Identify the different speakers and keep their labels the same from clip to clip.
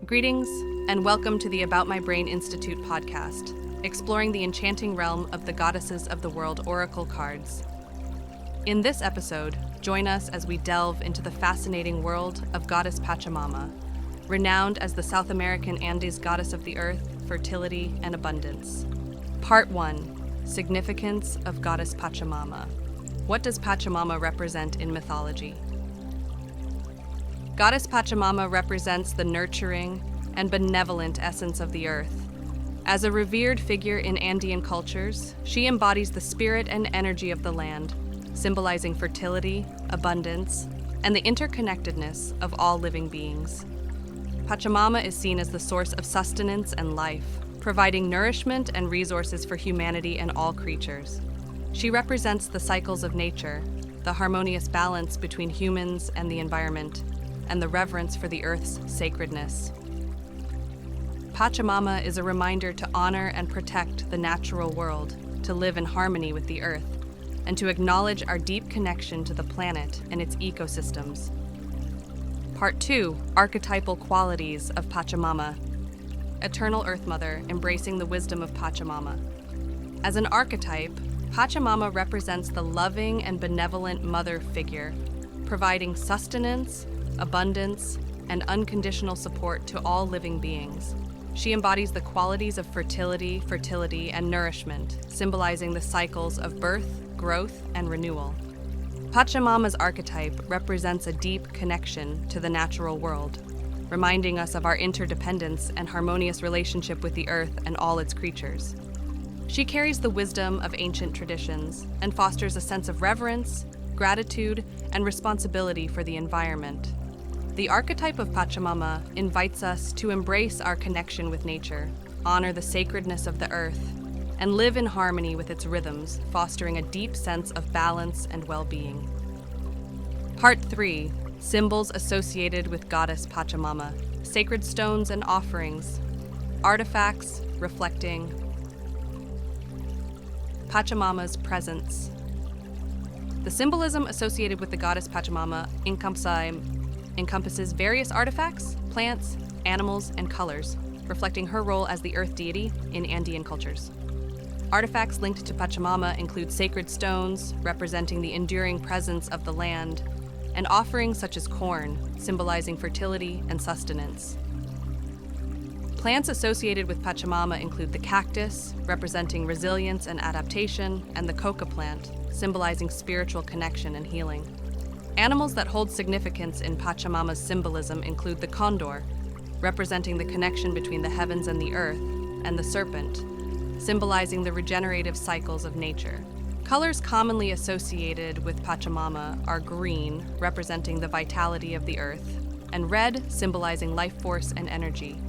Speaker 1: Greetings, and welcome to the About My Brain Institute podcast, exploring the enchanting realm of the Goddesses of the World Oracle cards. In this episode, join us as we delve into the fascinating world of Goddess Pachamama, renowned as the South American Andean Goddess of the Earth, fertility, and abundance. Part 1. Significance of Goddess Pachamama. What does Pachamama represent in mythology? Goddess Pachamama represents the nurturing and benevolent essence of the earth. As a revered figure in Andean cultures, she embodies the spirit and energy of the land, symbolizing fertility, abundance, and the interconnectedness of all living beings. Pachamama is seen as the source of sustenance and life, providing nourishment and resources for humanity and all creatures. She represents the cycles of nature, the harmonious balance between humans and the environment, and the reverence for the earth's sacredness. Pachamama is a reminder to honor and protect the natural world, to live in harmony with the earth, and to acknowledge our deep connection to the planet and its ecosystems. Part 2. Archetypal qualities of Pachamama. Eternal Earth Mother, embracing the wisdom of Pachamama. As an archetype, Pachamama represents the loving and benevolent mother figure, providing sustenance, abundance, and unconditional support to all living beings. She embodies the qualities of fertility, and nourishment, symbolizing the cycles of birth, growth, and renewal. Pachamama's archetype represents a deep connection to the natural world, reminding us of our interdependence and harmonious relationship with the earth and all its creatures. She carries the wisdom of ancient traditions and fosters a sense of reverence, gratitude, and responsibility for the environment. The archetype of Pachamama invites us to embrace our connection with nature, honor the sacredness of the earth, and live in harmony with its rhythms, fostering a deep sense of balance and well-being. Part 3. Symbols associated with Goddess Pachamama. Sacred stones and offerings. Artifacts reflecting Pachamama's presence. The symbolism associated with the Goddess Pachamama encompasses various artifacts, plants, animals, and colors, reflecting her role as the earth deity in Andean cultures. Artifacts linked to Pachamama include sacred stones, representing the enduring presence of the land, and offerings such as corn, symbolizing fertility and sustenance. Plants associated with Pachamama include the cactus, representing resilience and adaptation, and the Koka plant, symbolizing spiritual connection and healing. Animals that hold significance in Pachamama's symbolism include the condor, representing the connection between the heavens and the earth, and the serpent, symbolizing the regenerative cycles of nature. Colors commonly associated with Pachamama are green, representing the vitality of the earth, and red, symbolizing life force and energy.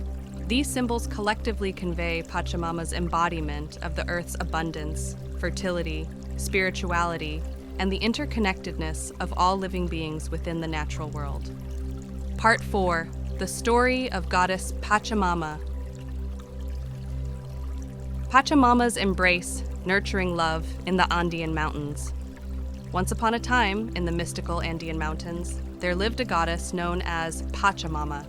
Speaker 1: These symbols collectively convey Pachamama's embodiment of the earth's abundance, fertility, spirituality, and the interconnectedness of all living beings within the natural world. Part 4. The Story of Goddess Pachamama. Pachamama's embrace, nurturing love in the Andean mountains. Once upon a time, in the mystical Andean mountains, there lived a goddess known as Pachamama.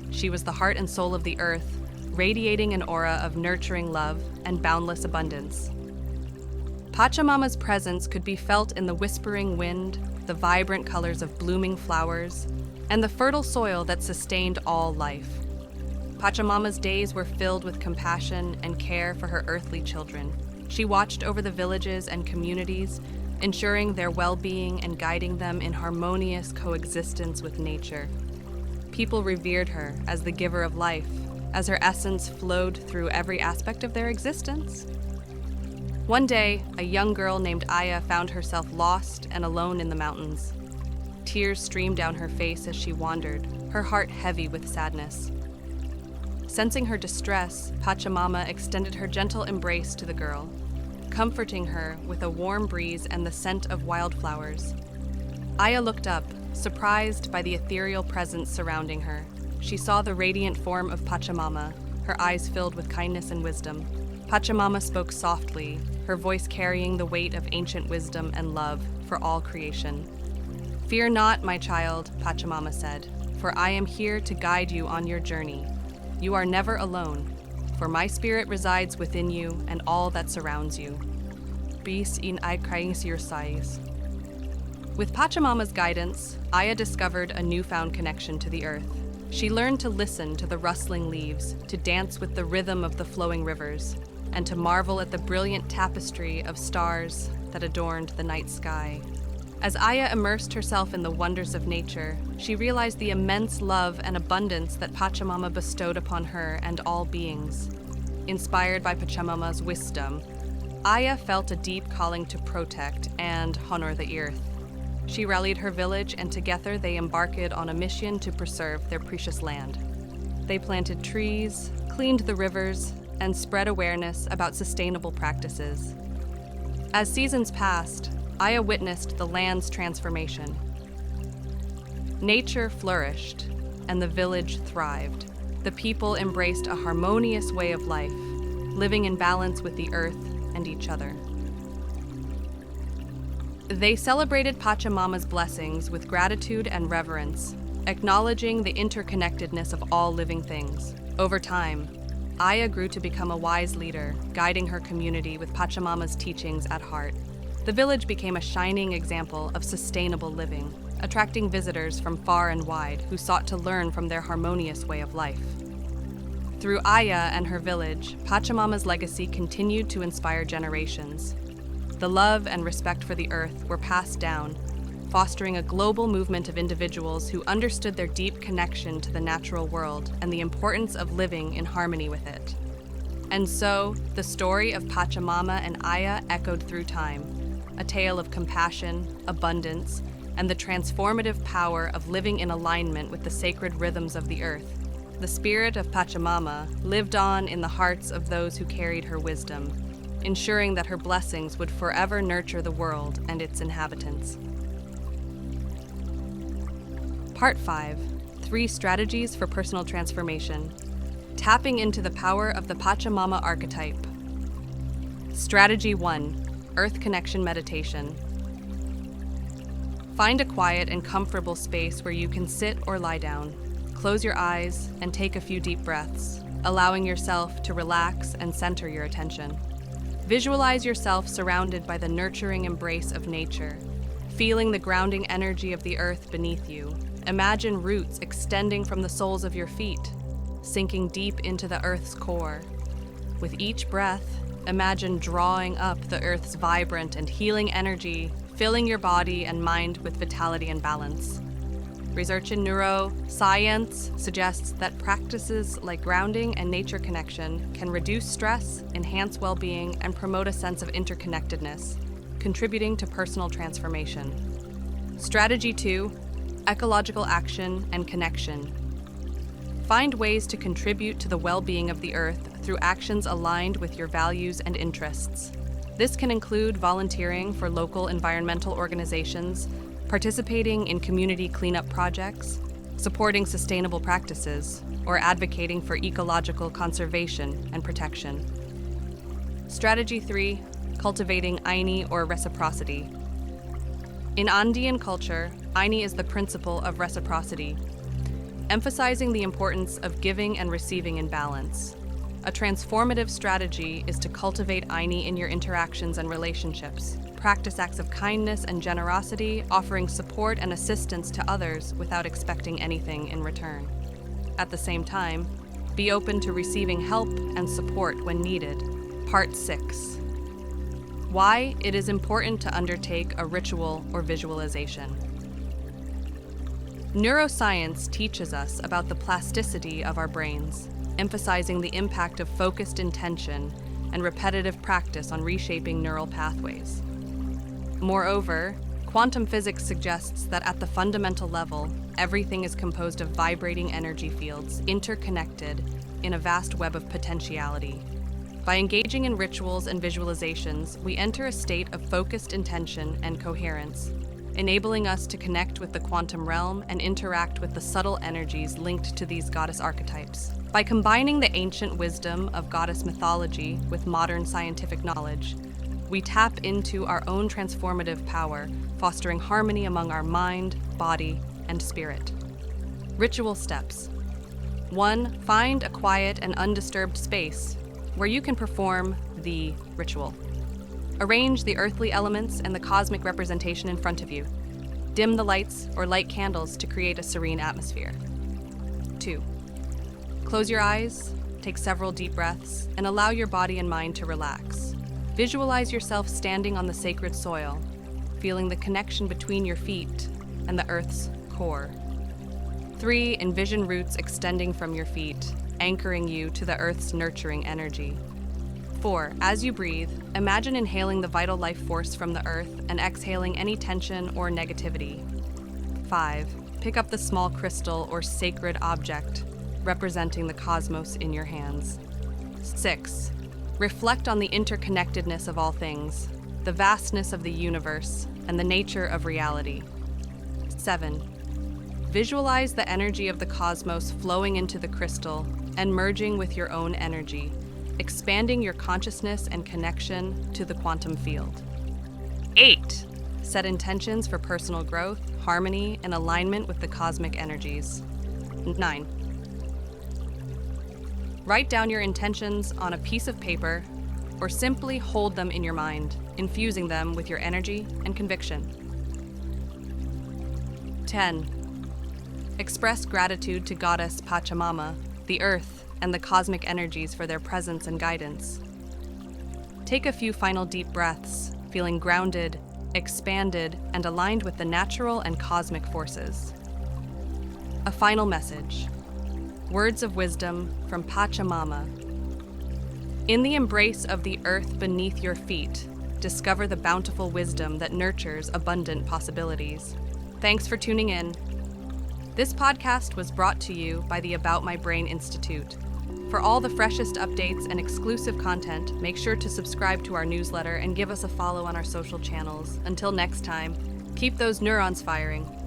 Speaker 1: She was the heart and soul of the earth, radiating an aura of nurturing love and boundless abundance. Pachamama's presence could be felt in the whispering wind, the vibrant colors of blooming flowers, and the fertile soil that sustained all life. Pachamama's days were filled with compassion and care for her earthly children. She watched over the villages and communities, ensuring their well-being and guiding them in harmonious coexistence with nature. People revered her as the giver of life, as her essence flowed through every aspect of their existence. One day, a young girl named Aya found herself lost and alone in the mountains. Tears streamed down her face as she wandered, her heart heavy with sadness. Sensing her distress, Pachamama extended her gentle embrace to the girl, comforting her with a warm breeze and the scent of wildflowers. Aya looked up, surprised by the ethereal presence surrounding her. She saw the radiant form of Pachamama, her eyes filled with kindness and wisdom. Pachamama spoke softly, her voice carrying the weight of ancient wisdom and love for all creation. "Fear not, my child," Pachamama said, "for I am here to guide you on your journey. You are never alone, for my spirit resides within you and all that surrounds you. Bis in your size. With Pachamama's guidance, Aya discovered a newfound connection to the earth. She learned to listen to the rustling leaves, to dance with the rhythm of the flowing rivers, and to marvel at the brilliant tapestry of stars that adorned the night sky. As Aya immersed herself in the wonders of nature, she realized the immense love and abundance that Pachamama bestowed upon her and all beings. Inspired by Pachamama's wisdom, Aya felt a deep calling to protect and honor the earth. She rallied her village, and together they embarked on a mission to preserve their precious land. They planted trees, cleaned the rivers, and spread awareness about sustainable practices. As seasons passed, Aya witnessed the land's transformation. Nature flourished, and the village thrived. The people embraced a harmonious way of life, living in balance with the earth and each other. They celebrated Pachamama's blessings with gratitude and reverence, acknowledging the interconnectedness of all living things. Over time, Aya grew to become a wise leader, guiding her community with Pachamama's teachings at heart. The village became a shining example of sustainable living, attracting visitors from far and wide who sought to learn from their harmonious way of life. Through Aya and her village, Pachamama's legacy continued to inspire generations. The love and respect for the earth were passed down, fostering a global movement of individuals who understood their deep connection to the natural world and the importance of living in harmony with it. And so, the story of Pachamama and Aya echoed through time, a tale of compassion, abundance, and the transformative power of living in alignment with the sacred rhythms of the earth. The spirit of Pachamama lived on in the hearts of those who carried her wisdom, ensuring that her blessings would forever nurture the world and its inhabitants. Part 5. 3 Strategies for Personal Transformation. Tapping into the power of the Pachamama archetype. Strategy 1. Earth Connection Meditation. Find a quiet and comfortable space where you can sit or lie down. Close your eyes and take a few deep breaths, allowing yourself to relax and center your attention. Visualize yourself surrounded by the nurturing embrace of nature, feeling the grounding energy of the earth beneath you. Imagine roots extending from the soles of your feet, sinking deep into the earth's core. With each breath, imagine drawing up the earth's vibrant and healing energy, filling your body and mind with vitality and balance. Research in neuroscience suggests that practices like grounding and nature connection can reduce stress, enhance well-being, and promote a sense of interconnectedness, contributing to personal transformation. Strategy 2. Ecological action and connection. Find ways to contribute to the well-being of the earth through actions aligned with your values and interests. This can include volunteering for local environmental organizations, participating in community cleanup projects, supporting sustainable practices, or advocating for ecological conservation and protection. Strategy 3. Cultivating Aini or reciprocity. In Andean culture, Aini is the principle of reciprocity, emphasizing the importance of giving and receiving in balance. A transformative strategy is to cultivate Aini in your interactions and relationships. Practice acts of kindness and generosity, offering support and assistance to others without expecting anything in return. At the same time, be open to receiving help and support when needed. Part 6. Why it is important to undertake a ritual or visualization. Neuroscience teaches us about the plasticity of our brains, emphasizing the impact of focused intention and repetitive practice on reshaping neural pathways. Moreover, quantum physics suggests that at the fundamental level, everything is composed of vibrating energy fields interconnected in a vast web of potentiality. By engaging in rituals and visualizations, we enter a state of focused intention and coherence, enabling us to connect with the quantum realm and interact with the subtle energies linked to these goddess archetypes. By combining the ancient wisdom of goddess mythology with modern scientific knowledge, we tap into our own transformative power, fostering harmony among our mind, body, and spirit. Ritual steps. 1. Find a quiet and undisturbed space where you can perform the ritual. Arrange the earthly elements and the cosmic representation in front of you. Dim the lights or light candles to create a serene atmosphere. 2. Close your eyes, take several deep breaths, and allow your body and mind to relax. Visualize yourself standing on the sacred soil, feeling the connection between your feet and the earth's core. 3. Envision roots extending from your feet, anchoring you to the earth's nurturing energy. 4. As you breathe, imagine inhaling the vital life force from the earth and exhaling any tension or negativity. 5. Pick up the small crystal or sacred object representing the cosmos in your hands. 6. Reflect on the interconnectedness of all things, the vastness of the universe, and the nature of reality. 7. Visualize the energy of the cosmos flowing into the crystal and merging with your own energy, expanding your consciousness and connection to the quantum field. 8. Set intentions for personal growth, harmony, and alignment with the cosmic energies. 9. Write down your intentions on a piece of paper or simply hold them in your mind, infusing them with your energy and conviction. 10. Express gratitude to Goddess Pachamama, the earth, and the cosmic energies for their presence and guidance. Take a few final deep breaths, feeling grounded, expanded, and aligned with the natural and cosmic forces. A final message. Words of wisdom from Pachamama. In the embrace of the earth beneath your feet, discover the bountiful wisdom that nurtures abundant possibilities. Thanks for tuning in. This podcast was brought to you by the About My Brain Institute. For all the freshest updates and exclusive content, make sure to subscribe to our newsletter and give us a follow on our social channels. Until next time, keep those neurons firing.